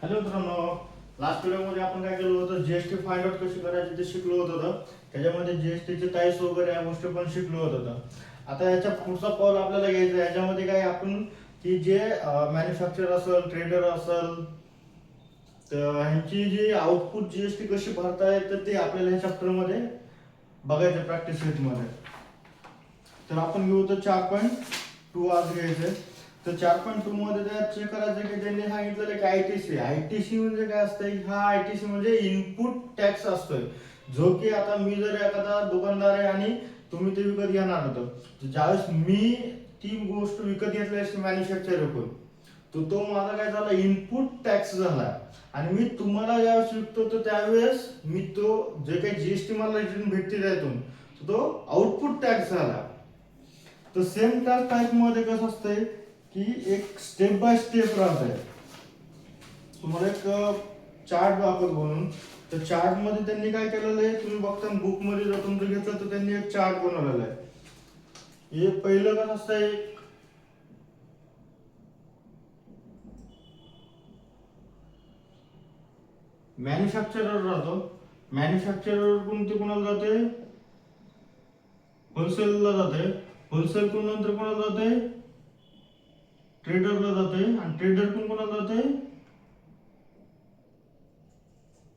Hello मित्रांनो, last व्हिडिओमध्ये आपण काय केलं होतं, जीएसटी फाइंड आउट कशी करायची ते शिकलो होतो. त्याच्यामध्ये जीएसटीचे टाइप्स वगैरे या गोष्टी पण शिकलो होतो. आता याच्या पुढचा पाऊल आपल्याला घ्यायचा आहे. याच्यामध्ये काय आपण की जे मॅन्युफॅक्चर असेल, ट्रेडर असेल, तर ह्यांची जी आउटपुट जीएसटी कशी भरता येते ते आपल्याला ह्या चॅप्टरमध्ये बघायचं प्रॅक्टिस सेटमध्ये. तर आपण घेऊ तर 4.2 आज घ्यायचं. तर 4.2 मध्ये त्यात चेक करायचं की त्यांनी सांगितलेलं की आयटीसी म्हणजे काय असतं. हा आयटीसी म्हणजे इनपुट टॅक्स असतोय, जो की आता मी जर एखादा दुकानदार आहे आणि तुम्ही ते विकत घेणार होतं, तर ज्यावेळेस मी ती गोष्ट विकत घेतली असते मॅन्युफॅक्चरकडून, तर तो माझा काय झाला, इनपुट टॅक्स झाला. आणि मी तुम्हाला ज्यावेळेस विकतो तर त्यावेळेस मी तो जे काही जीएसटी मला रिटर्न भेटते त्यातून, तो आउटपुट टॅक्स झाला. तर सेम त्याच टाइप मध्ये कसं असतंय की एक स्टेप बाय स्टेप राहत आहे. तुम्हाला एक चार्ट दाखवत बनवून. तर चार्ट मध्ये त्यांनी काय केलेलं आहे, तुम्ही बघता बुक मध्ये जर तुमचं घेतलं तर त्यांनी एक चार्ट बनवलेला आहे. हे पहिलं कसं असतंय, मॅन्युफॅक्चरर राहतो. मॅन्युफॅक्चरर कोणते कोणाला जाते, होलसेलला जाते. होलसेल कोण नंतर कोणाला जाते, ट्रेडरला जाते. आणि ट्रेडर कोणाला जाते,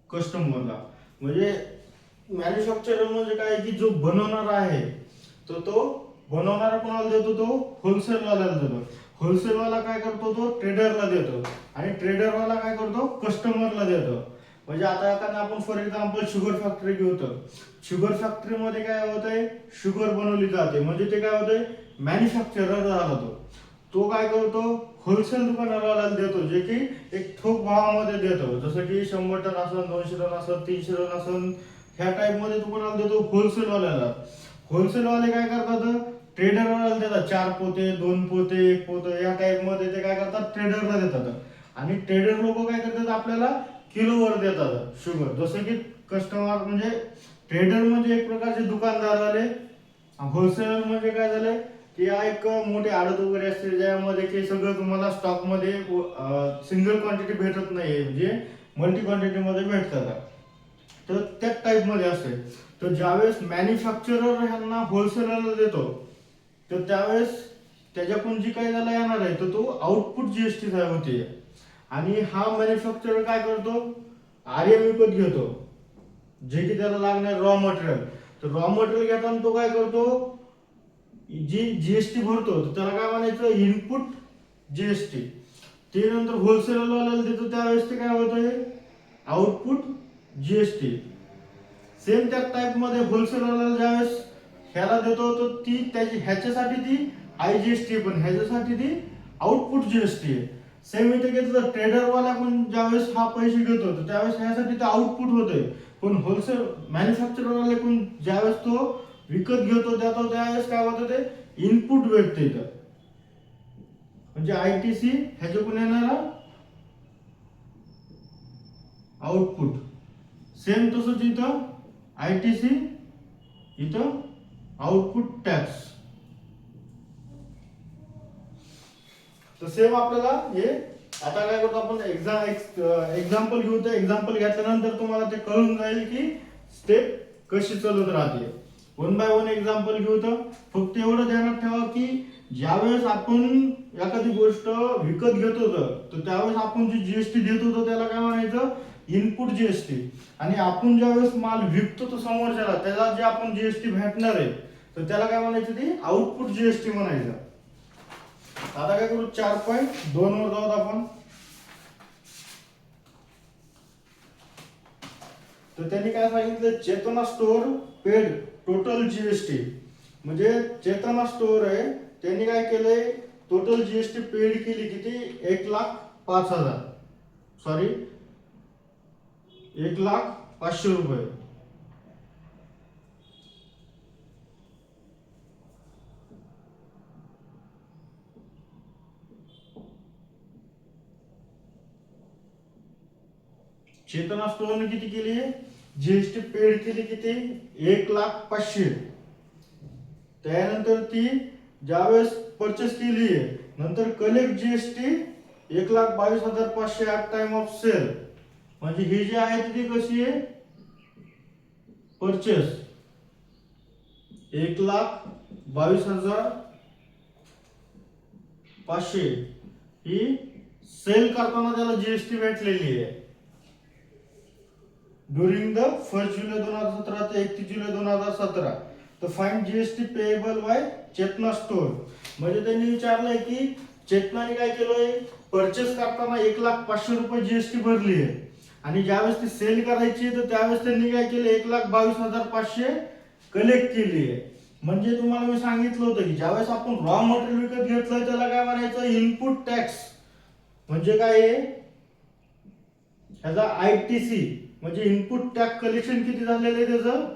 कस्टमरला. म्हणजे मॅन्युफॅक्चरर म्हणजे काय की जो बनवणारा आहे तो बनवणारा कोणाला देतो, तो होलसेल वाल्याला देतो. होलसेल वाला काय करतो, तो ट्रेडरला देतो. आणि ट्रेडर वाला काय करतो, कस्टमरला देतो. म्हणजे आता एखादा आपण फॉर एक्झाम्पल शुगर फॅक्टरी घेऊ, तर शुगर फॅक्टरीमध्ये काय होतंय, शुगर बनवली जाते. म्हणजे ते काय होतंय, मॅन्युफॅक्चरर झाला तो काय करतो, होलसेल दुकानदाराला देतो, जे की एक ठोक भावामध्ये देतो. जसं की 100 टन असेल, 200 टन असेल, 300 टन असेल, ह्या टाइप मध्ये तू कोणाला देतो, होलसेल वाल्याला. होलसेल वाले काय करतात, ट्रेडर वाल्याला देतात. 4 पोते, 2 पोते, 1 पोते, या टाइप मध्ये ते काय करतात, ट्रेडरला देतात. आणि ट्रेडर लोक काय करतात, आपल्याला किलोवर देतात शुगर. जसं की कस्टमर म्हणजे ट्रेडर म्हणजे एक प्रकारचे दुकानदार आले. होलसेलर म्हणजे काय झालंय की हा एक मोठे आडत वगैरे असते, ज्यामध्ये की सगळं तुम्हाला स्टॉक मध्ये सिंगल क्वांटिटी भेटत नाही, जे मल्टी क्वांटिटी मध्ये भेटतात. तर त्याच टाइप मध्ये असते. तर ज्यावेळेस मॅन्युफॅक्चरर ह्यांना होलसेलरला देतो, तर त्यावेळेस त्याच्याकडून जी काही त्याला येणार आहे तर तो आउटपुट जीएसटी होते. आणि हा मॅन्युफॅक्चरर काय करतो, आर्य विकत घेतो, जे की त्याला लागणार रॉ मटेरियल. तर रॉ मटेरियल घेताना तो काय करतो, जी जीएसटी भरतो, तर त्याला काय म्हणायचं, इनपुट जीएसटी. ते नंतर होलसेल वाल्याला देतो, त्यावेळेस ते काय होतं, आउटपुट जीएसटी. सेम त्या टाइप मध्ये होलसेल वाल्याला ज्यावेळेस ह्याला देतो, तो ती त्याची ह्याच्यासाठी ती आय जीएसटी, पण ह्याच्यासाठी ती आउटपुट जीएसटी आहे. सेम इथे घेतलं, ट्रेडर वाला पण ज्यावेळेस हा पैसे घेतो, तर त्यावेळेस ह्यासाठी ते आउटपुट होते. पण होलसेल मॅन्युफॅक्चरर वाले पण ज्यावेळेस तो विकत घेतो त्यावेळेस काय होतं, ते इनपुट भेटते इथं. म्हणजे आयटीसी ह्याच्याकडून येणारा आउटपुट. सेम तसंच इथं आयटीसी, इथं आउटपुट टॅक्स. तर सेम आपल्याला हे आता काय करतो आपण, एक्झाम्पल घेऊ. तर एक्झाम्पल घेतल्यानंतर तुम्हाला ते कळून जाईल की स्टेप कशी चालत राहते. 1 बाय 1 एक्झाम्पल घेऊ. तर फक्त एवढं ध्यानात ठेवा की ज्यावेळेस आपण एखादी गोष्ट विकत घेतो, तर त्यावेळेस आपण जी जीएसटी देत होतो त्याला काय म्हणायचं, इनपुट जीएसटी. आणि आपण ज्यावेळेस माल विकतो तो समोरच्याला, त्याला जे आपण जीएसटी भेटणार आहे, तर त्याला काय म्हणायचं, ती आउटपुट जीएसटी म्हणायचं. आता काय करू, 4.2 वर जाऊ आपण. तर त्यांनी काय सांगितलं, चेतना स्टोअर पेड टोटल जीएसटी. म्हणजे चेतना स्टोअर आहे, त्यांनी काय केलंय, टोटल जीएसटी पेड केली किती, 1,05,000, सॉरी 1,05,000 रुपये. चेतना स्टोअरने किती केली, जीएसटी पेड केली किती, 1,05,000. त्यानंतर ती ज्यावेळेस परचेस केली आहे, नंतर collect GST 1,22,500 at time of sale. म्हणजे ही जी आहे ती कशी आहे, परचेस 1,22,500 ही सेल करताना त्याला जीएसटी भेटलेली आहे ड्युरिंग द 1 जुलै 2017 ते 31 जुलै 2017. तर find GST payable by Chetna store. म्हणजे त्यांनी विचारलंय की चेतनाने काय केलंय, परचेस करताना 1,05,000 रुपये जीएसटी भरली आहे आणि ज्यावेळेस ती सेल करायची तर त्यावेळेस त्यांनी काय केलं 1,22,500 कलेक्ट केली आहे. म्हणजे तुम्हाला मी सांगितलं होतं की ज्यावेळेस आपण रॉ मटेरियल विकत घेतलंय त्याला काय म्हणायचं, इनपुट टॅक्स. म्हणजे काय आहे, ह्याचा आयटीसी म्हणजे इनपुट टॅक्स कलेक्शन किती झालेलं आहे त्याचं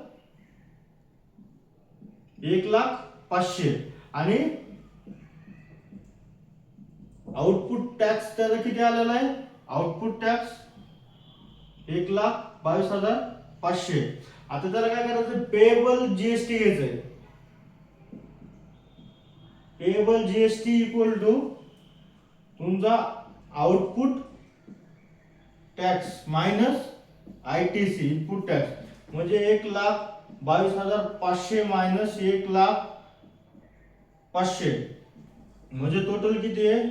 1,05,000 आणि आउटपुट टॅक्स त्याचा किती आलेला आहे, आउटपुट टॅक्स 1,22,500. आता त्याला काय करायचं, पेएबल जीएसटी घ्यायचंय. पेएबल जीएसटी इक्वल टू तुमचा output tax minus ITC input tax. म्हणजे 1,22,500 मायनस 1,05,000 म्हणजे टोटल किती आहे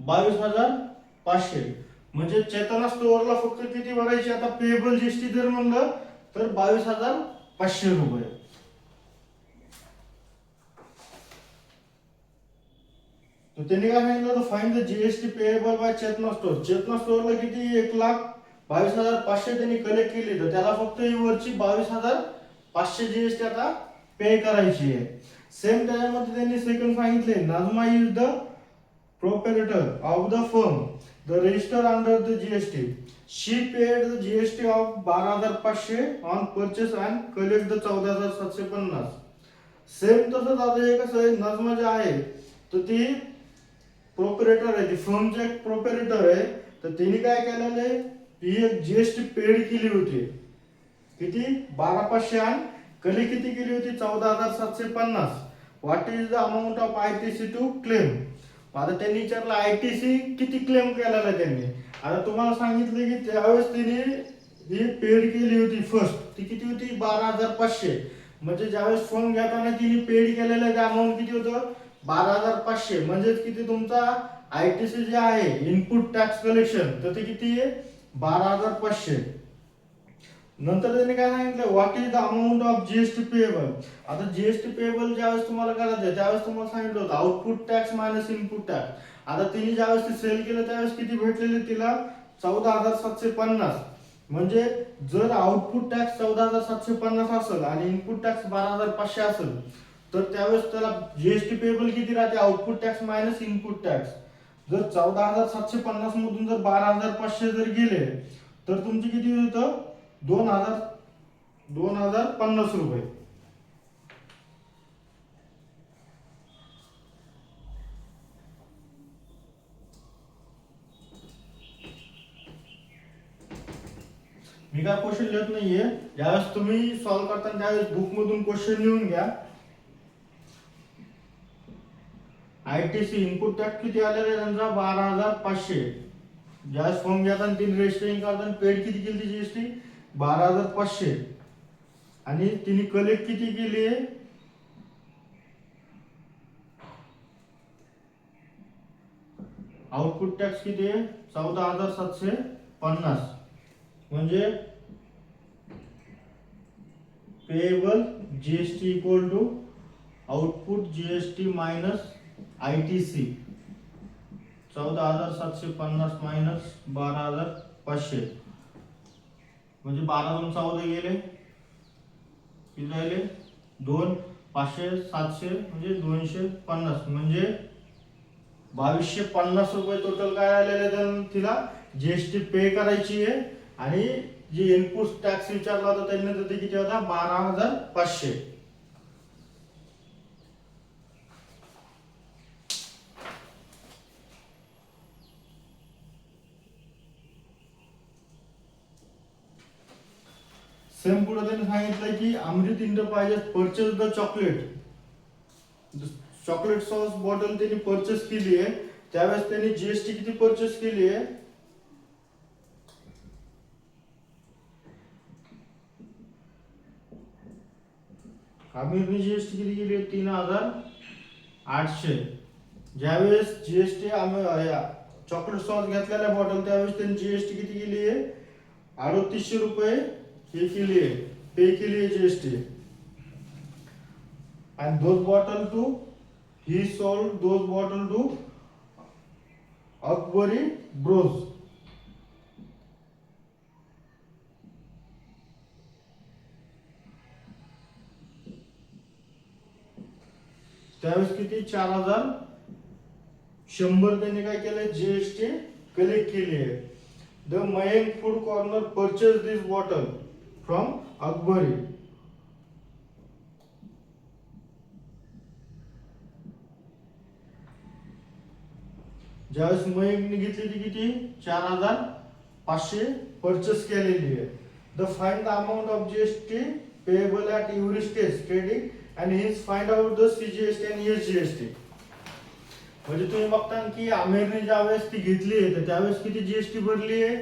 22,500. म्हणजे चेतना स्टोअरला फक्त किती भरायची आता पेएबल जीएसटी जर म्हणलं तर 22,500 रुपये. तो त्यांनी काय सांगितलं, find the GST payable by Chetna store. Chetna स्टोअरला किती 1,22,500 त्यांनी कलेक्ट केली तर त्याला फक्त ही वरची 22,500 जीएसटी आता पे करायची आहे. सेम त्याच्यामध्ये त्यांनी सेकंड सांगितले, Nazma is the proprietor of the firm, the register under the GST. She paid the GST of 12,500 on purchase and collect the 14,750. Same तसंच आता हे कसं आहे, नजमा जे आहे तर ती प्रोपरेटर आहे, ती फर्मचे एक प्रोपरेटर आहे. तर तिने काय केलेलं आहे, ती एक जीएसटी पेड केली होती किती 12,500 आणि कली किती केली होती 14,750. What is the amount of ITC to claim. आता त्यांनी विचारलं आयटीसी किती क्लेम केलेला आहे त्यांनी. आता तुम्हाला सांगितलं की त्यावेळेस तिने ही पेड केली होती फर्स्ट, ती किती होती 12,500. म्हणजे ज्यावेळेस फॉर्म घेताना तिने पेड केलेलं आहे ते अमाऊंट किती होतं 12,500. म्हणजेच किती तुमचा आयटीसी जे आहे इनपुट टॅक्स कलेक्शन तर ते किती आहे 12,500. नंतर त्यांनी काय सांगितलं, what is the amount of GST payable. आता जीएसटी पेएबल ज्यावेळेस तुम्हाला करायचं त्यावेळेस तुम्हाला सांगितलं होतं output tax minus input tax. आता तिने ज्यावेळेस ती सेल केलं त्यावेळेस किती भेटलेले तिला 14,750. म्हणजे जर आउटपुट टॅक्स 14,750 असेल आणि इनपुट टॅक्स 12,500 असेल तर त्यावेळेस त्याला जीएसटी पेएबल किती राहते, output tax minus input tax. जर 14,750 मधून जर 12,500 जर गेले तर तुमचे किती होतं 2,050 रुपये. मी काय क्वेश्चन लिहित नाहीये, ज्यावेळेस तुम्ही सॉल्व्ह करताना त्यावेळेस बुक मधून क्वेश्चन लिहून घ्या. आयटीसी इनपुट टॅक्स किती आलेला आहे त्यांचा 12,500. ज्यावेळेस फॉर्म घेताना तीन रजिस्टरिंग करताना पेड किती केली जीएसटी 12,500 आणि तिने कलेक्ट किती केली आहे आउटपुट टॅक्स किती आहे 14,750. म्हणजे payable GST equal to output GST minus ITC 14,750 minus 12,500. म्हणजे 12 2 14 गेले किती राहिले 2 500 700 म्हणजे 250. म्हणजे 2,250 रुपये टोटल काय आलेले तिला जीएसटी पे करायची आहे. आणि जी इनपुट टॅक्स विचारला होता त्यांनी तर ते किती होता 12,500. सेम पुढे त्यांनी सांगितलं की Amrit enterprises purchase the chocolate sauce bottle त्यांनी परचेस केली आहे. त्यावेळेस त्यांनी जीएसटी किती परचेस केली आहे, आमिरने जीएसटी किती केली आहे, 3800. ज्यावेळेस जीएसटी चॉकलेट सॉस घेतलेल्या बॉटल त्यावेळेस त्यांनी जीएसटी किती केली आहे, 3800 रुपये हे केली आहे, पे केली आहे GST. and those bottle to he sold those bottle to Akbari Bros. त्यावेळेस किती 4100 त्यांनी काय केलं, जीएसटी कलेक्ट केली आहे. The Mayank food corner purchase this bottle from Akbari. ज्यावेळेस मयंकने घेतली ती किती 4500 परचेस केलेली आहे. The find the amount of GST payable at युरिस्टेस trading and he find out the CGST and SGST. म्हणजे तुम्ही बघता की आमिरने ज्यावेळेस ती घेतली आहे तर त्यावेळेस किती जीएसटी भरली आहे,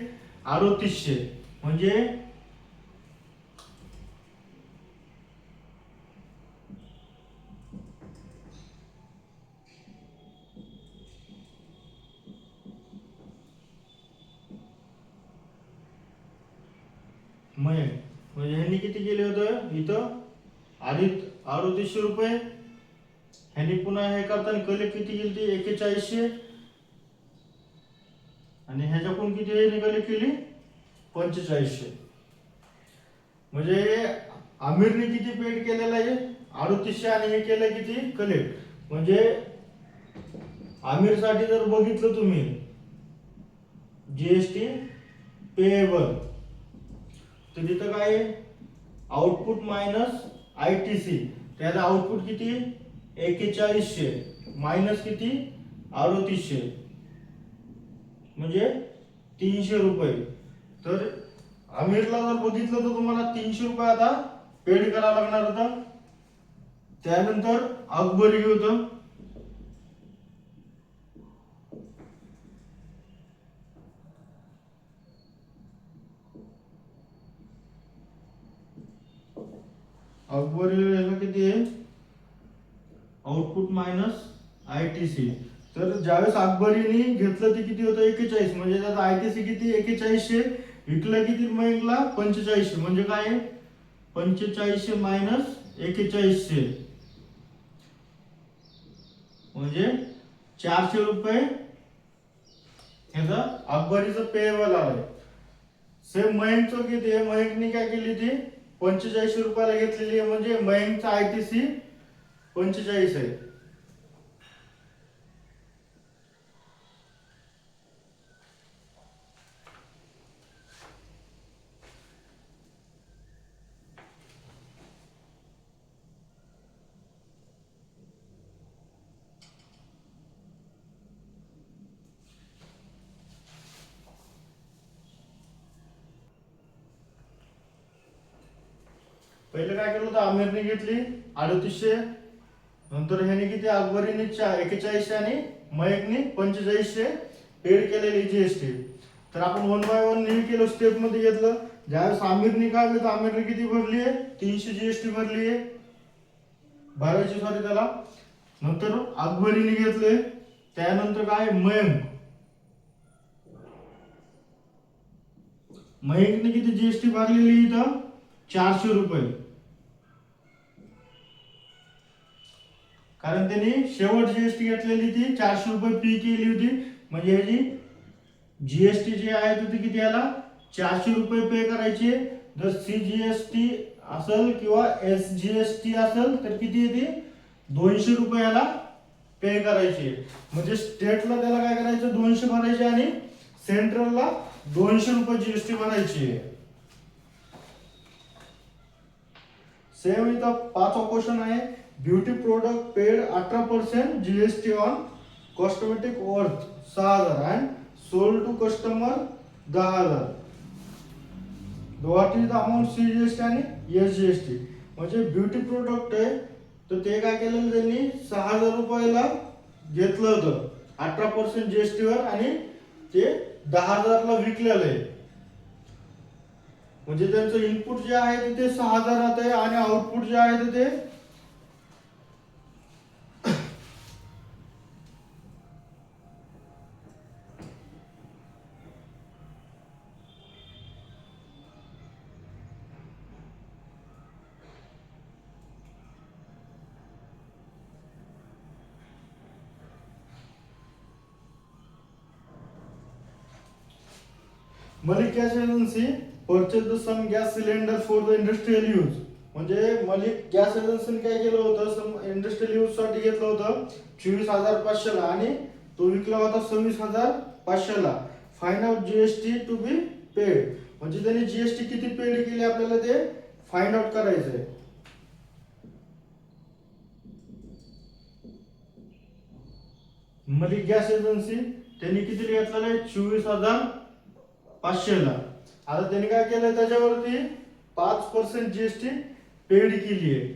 3800. म्हणजे म्हणजे ह्यांनी किती केले होतं इथं 3800 रुपये. ह्यांनी पुन्हा हे करताना कलेक्ट किती केली ती 4100 आणि ह्याच्याकडून किती ह्यांनी कलेक्ट केली 4500. म्हणजे आमिरने किती पेड केलेला आहे 3800 आणि हे केलं किती कलेक्ट. म्हणजे आमिर साठी जर बघितलं तुम्ही जीएसटी पेएबल तर तिथं काय आउटपुट मायनस आयटीसी, त्याचा आउटपुट किती 4100 मायनस किती 3800 म्हणजे 300 रुपये. तर आमिरला जर बघितलं तर तुम्हाला 300 रुपये आता पेड करावं लागणार होतं. त्यानंतर अकबरी होतं अकबरीला किती आहे आउटपुट मायनस आयटीसी. तर ज्यावेळेस अकबरीने घेतलं ते किती होतं 41 म्हणजे त्याचा आयटीसी किती 4100, विकलं किती मयंकला 4500 म्हणजे काय 4500 मायनस 4100 म्हणजे 400 रुपये ह्याचा अकबरीचं पेएबल आलंय. सेम मयंकचं किती आहे, मयंकने काय केली ती 4500 रुपयाला घेतलेली आहे म्हणजे मयंकचा आयटीसी 45 आहे. पहिले काय केलं होतं आमिरने घेतली 3800, नंतर ह्याने किती अकबरीने 41 आणि मयंकने 4500 पेड केलेली जीएसटी. तर आपण वन बाय वन न्यू केलं, स्टेप मध्ये घेतलं. ज्यावेळेस आमिरने काढलं तर आमिरने किती भरली आहे 300 जीएसटी भरली आहे भरायची सॉरी त्याला. नंतर अकबरीने घेतले, त्यानंतर काय मयंकने किती जीएसटी भरलेली इथं 400 रुपये, कारण त्यांनी शेवट जीएसटी घेतलेली ती 400 रुपये फी केली होती. म्हणजे ह्याची जीएसटी जी आहे ती किती आला 400 रुपये पे करायची. जर सीजीएसटी असेल किंवा एसजीएसटी असेल तर किती येते 200 रुपयाला पे करायची. म्हणजे स्टेटला त्याला काय करायचं 200 भरायचे आणि सेंट्रलला 200 रुपये जीएसटी भरायची. सेम इथं 5वा क्वेश्चन आहे, beauty product paid 18% GST on cosmetic worth 6000 and sold to customer 10000. What is the amount CGST आणि एसजीएसटी. म्हणजे ब्युटी प्रोडक्ट आहे तर ते काय केलेलं त्यांनी 6000 रुपयाला घेतलं होतं 18% जीएसटी वर आणि ते 10,000ला विकलेलं आहे. म्हणजे त्यांचं इनपुट जे आहे ते 6,000 आहे आणि आउटपुट जे आहे ते Malik gas agency purchase the some gas cylinder for the industrial use. म्हणजे मलिक गॅस एजन्सीने काय केलं होतं, सम इंडस्ट्रियल यूज साठी घेतलं होतं 24,500ला आणि तो विकला होता 26,500ला. Find out GST to be paid. म्हणजे त्यांनी जीएसटी किती पेड केली आपल्याला ते फाइंड आउट करायचंय. मलिक गॅस एजन्सी त्यांनी किती घेतलेलं आहे 24,500ला. आता त्यांनी काय केलं त्याच्यावरती 5% जीएसटी पेड केली आहे.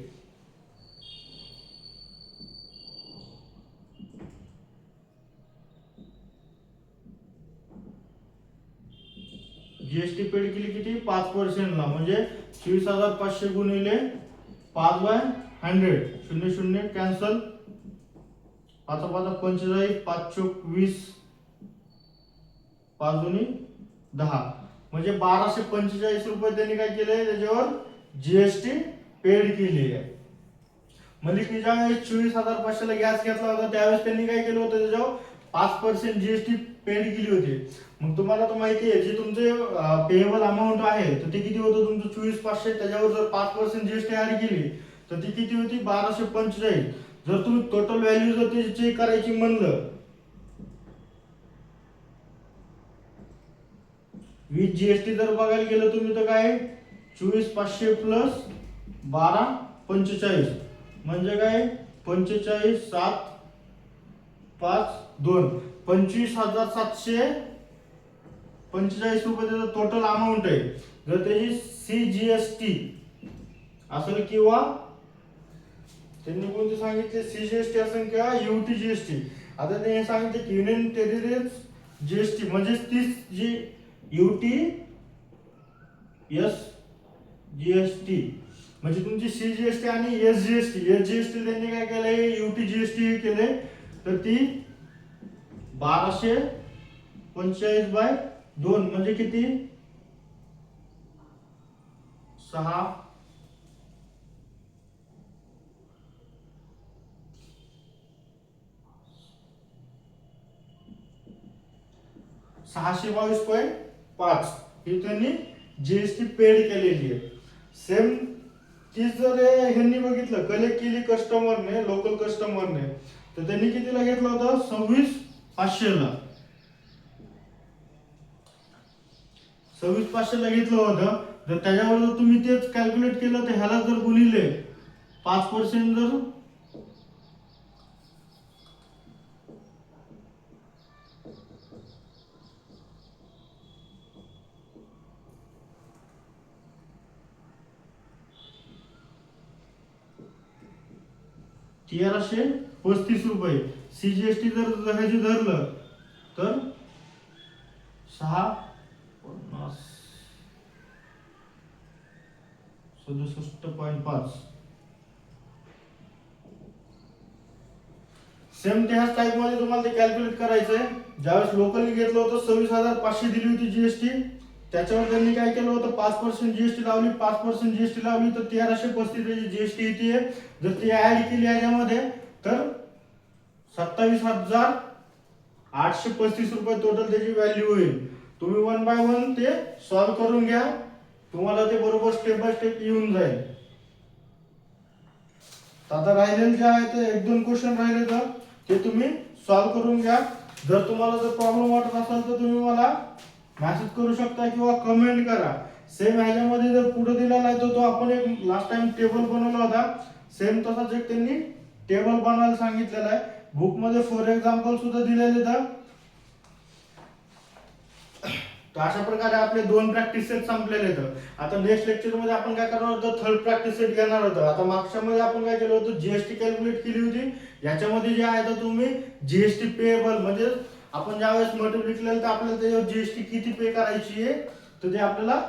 जीएसटी पेड केली किती 5%ला. म्हणजे 24,500 गुणिले 5/100. 00 कॅन्सल. 5 5 45 5 चोक 20 5 दुनी 10. म्हणजे 1245 रुपये त्यांनी काय केले त्याच्यावर जीएसटी पेड केली आहे. मलिकने ज्यावेळेस 24,500ला गॅस घेतला होता त्यावेळेस त्यांनी काय केलं होतं त्याच्यावर 5% जीएसटी पेड केली होती. मग तुम्हाला तर माहिती आहे जे तुमचे पेएबल अमाऊंट आहे तर ते किती होतं तुमचं 24,500. त्याच्यावर जर 5% जीएसटी ऍड केली तर ती किती होती 1245. जर तुम्ही टोटल व्हॅल्यू जर त्याची चेक करायची म्हणलं विथ जीएसटी जर बघायला गेलं तुम्ही तर काय 24,500 प्लस 12,45 म्हणजे काय 45 7 5 2 25,745 रुपये त्याचा टोटल अमाऊंट आहे. जर त्याची सीजीएसटी असेल किंवा त्यांनी कोणते सांगितले सीजीएसटी असेल किंवा यूटी जीएसटी. आता त्यांनी सांगितले की युनियन टेरिटरीज जीएसटी म्हणजे ती जी यूटी एस जीएसटी म्हणजे तुमची सीजीएसटी आणि एसजीएसटी त्यांनी काय केलंय यूटी जीएसटी केले तर ती 1245/2 म्हणजे किती 6 622.5 ही त्यांनी जीएसटी पेड केलेली आहे. सेम तीच जर ह्यांनी बघितलं कलेक्ट केली कस्टमरने लोकल कस्टमरने तर त्यांनी कितीला घेतलं होतं 26,500ला. 26,500ला घेतलं होतं. जर त्याच्यावर जर तुम्ही तेच कॅल्क्युलेट केलं तर ह्याला जर गुणिले 5% जर 1,335 रुपये. सीजीएसटी जर ह्याची धरलं तर 67.5. सेम त्याच टाइप मध्ये तुम्हाला ते कॅल्क्युलेट करायचंय. ज्यावेळेस लोकलनी घेतलं होतं 26,500 दिली होती जीएसटी त्याच्यावर त्यांनी काय केलं होतं 5% जीएसटी लावली. 5% जीएसटी लावली तर 1,335 जीएसटी येते. जर ती ऍड केली याच्यामध्ये तर 27,835 रुपये टोटल त्याची व्हॅल्यू होईल. तुम्ही 1 बाय 1 ते सॉल्व्ह करून घ्या. तुम्हाला ते बरोबर स्टेप बाय स्टेप येऊन जाईल. आता राहिलेले जे आहे ते 1-2 क्वेश्चन राहिले तर ते तुम्ही सॉल्व्ह करून घ्या. जर तुम्हाला जर प्रॉब्लेम वाटत असेल तर तुम्ही मला मेसेज करू शकता किंवा कमेंट करा. सेम ह्याच्यामध्ये जर पुढे दिलेला आहे तो आपण एक लास्ट टाइम टेबल बनवला होता. सेम तसाच एक त्यांनी टेबल बनवायला सांगितलेला आहे. बुक मध्ये फॉर एक्झाम्पल सुद्धा दिलेले तर तर अशा प्रकारे आपले 2 प्रॅक्टिस सेट संपलेले आहेत. आता नेक्स्ट लेक्चर मध्ये आपण काय करणार होतो, थर्ड प्रॅक्टिस सेट घेणार होतो. आता मागच्या मध्ये आपण काय केलं होतं, जीएसटी कॅल्क्युलेट केली होती. याच्यामध्ये जे आहे तर तुम्ही जीएसटी पेएबल म्हणजे आपण ज्यावेळेस मटेरियल विकलेलं तर आपल्याला त्याच्यावर जीएसटी किती पे करायची आहे तर ते आपल्याला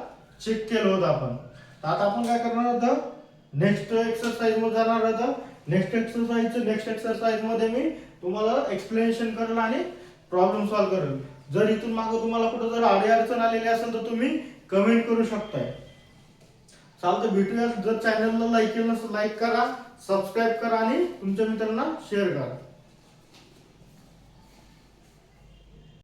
चेक केलं होतं आपण. तर आता आपण काय करणार होतं, नेक्स्ट एक्सरसाइज मध्ये जाणार होतं. नेक्स्ट एक्सरसाइज मध्ये मी तुम्हाला एक्सप्लेनेशन करेल आणि प्रॉब्लेम सॉल्व्ह करेल. जर इथून मागे तुम्हाला कुठं जर अडचण आलेली असेल तर तुम्ही कमेंट करू शकताय. चालतं, भेटूया. जर चॅनलला लाईक केलं नसेल लाईक करा, सबस्क्राईब करा आणि तुमच्या मित्रांना शेअर करा.